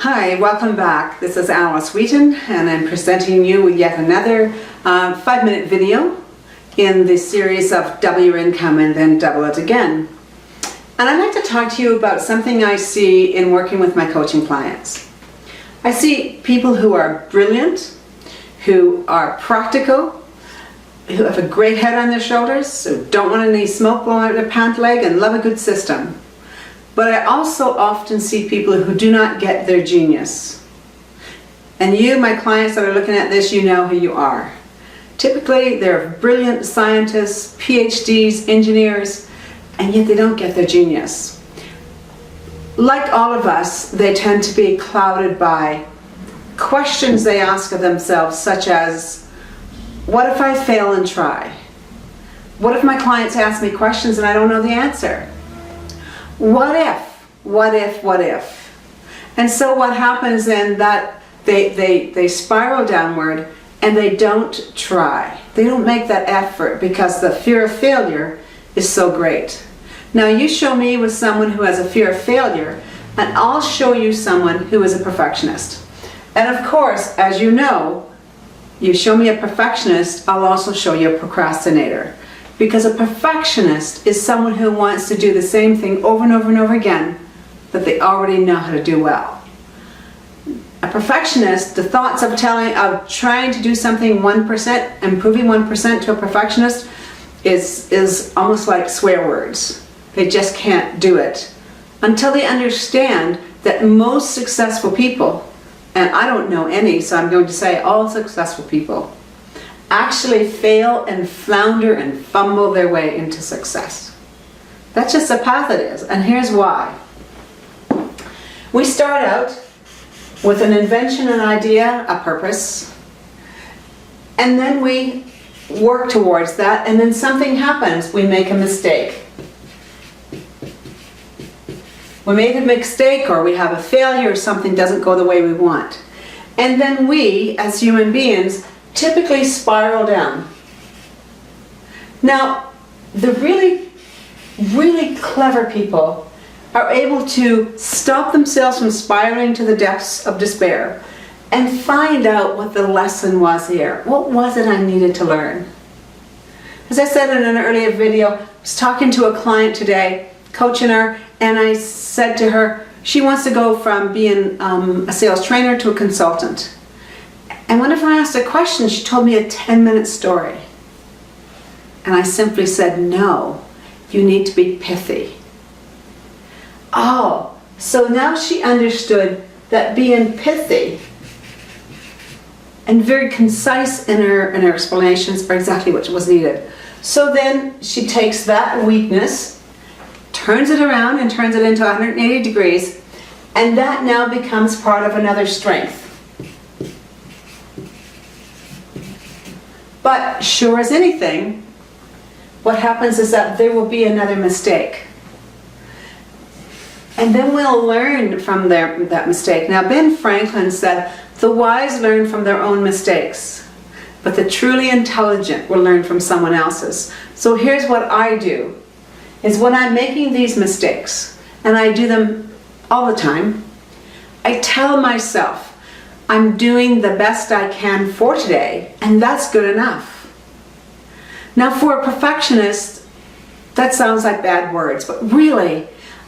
Hi, welcome back. This is Alice Wheaton and I'm presenting you with yet another 5-minute video in the series of Double Your Income and Then Double It Again. And I'd like to talk to you about something I see in working with my coaching clients. I see people who are brilliant, who are practical, who have a great head on their shoulders, who don't want any smoke blowing out their pant leg and love a good system. But I also often see people who do not get their genius. And you, my clients that are looking at this, you know who you are. Typically, they're brilliant scientists, PhDs, engineers, and yet they don't get their genius. Like all of us, they tend to be clouded by questions they ask of themselves, such as, what if I fail and try? What if my clients ask me questions and I don't know the answer? What if? What if? What if? And so what happens then that they spiral downward and they don't try. They don't make that effort because the fear of failure is so great. Now you show me with someone who has a fear of failure and I'll show you someone who is a perfectionist. And of course, as you know, you show me a perfectionist, I'll also show you a procrastinator. Because a perfectionist is someone who wants to do the same thing over and over and over again that they already know how to do well. A perfectionist, the thoughts of trying to do something 1%, improving 1% to a perfectionist is almost like swear words. They just can't do it until they understand that most successful people, and I don't know any, so I'm going to say all successful people, actually fail and flounder and fumble their way into success. That's just the path it is, and here's why. We start out with an invention, an idea, a purpose, and then we work towards that, and then something happens. We make a mistake. We made a mistake, or we have a failure, or something doesn't go the way we want. And then we, as human beings, typically spiral down. Now, the really, really clever people are able to stop themselves from spiraling to the depths of despair and find out what the lesson was here. What was it I needed to learn? As I said in an earlier video, I was talking to a client today, coaching her, and I said to her, she wants to go from being a sales trainer to a consultant. And whenever I asked a question, she told me a 10-minute story. And I simply said, no, you need to be pithy. Oh, so now she understood that being pithy and very concise in her explanations are exactly what was needed. So then she takes that weakness, turns it around and turns it into 180 degrees, and that now becomes part of another strength. But sure as anything, what happens is that there will be another mistake. And then we'll learn from that mistake. Now Ben Franklin said, the wise learn from their own mistakes, but the truly intelligent will learn from someone else's. So here's what I do, is when I'm making these mistakes, and I do them all the time, I tell myself, I'm doing the best I can for today, and that's good enough. Now for a perfectionist, that sounds like bad words, but really,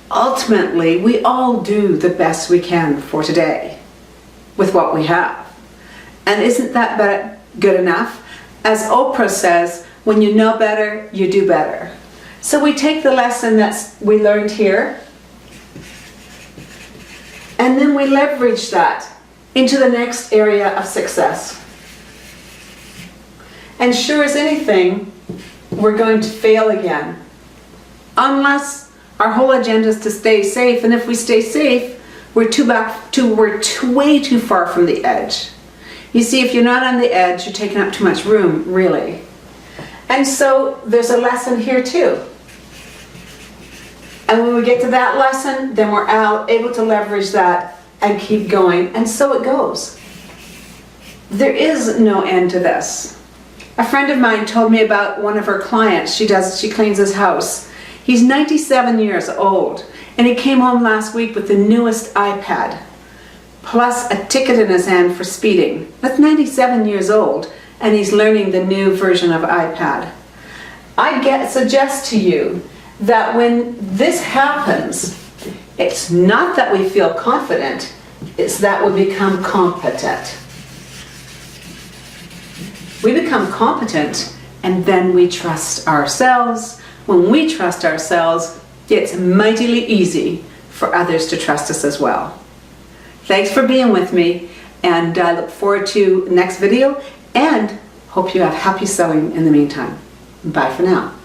ultimately, we all do the best we can for today with what we have. And isn't that good enough? As Oprah says, when you know better, you do better. So we take the lesson that we learned here, and then we leverage that into the next area of success. And sure as anything, we're going to fail again. Unless our whole agenda is to stay safe, and if we stay safe, we're way too far from the edge. You see, if you're not on the edge, you're taking up too much room, really. And so there's a lesson here too. And when we get to that lesson, then we're able to leverage that and keep going, and so it goes. There is no end to this. A friend of mine told me about one of her clients. She cleans his house. He's 97 years old, and he came home last week with the newest iPad. plus a ticket in his hand for speeding. That's 97 years old, and he's learning the new version of iPad. I suggest to you that when this happens, it's not that we feel confident, it's that we become competent. We become competent, and then we trust ourselves. When we trust ourselves, it's mightily easy for others to trust us as well. Thanks for being with me, and I look forward to next video, and hope you have happy sewing in the meantime. Bye for now.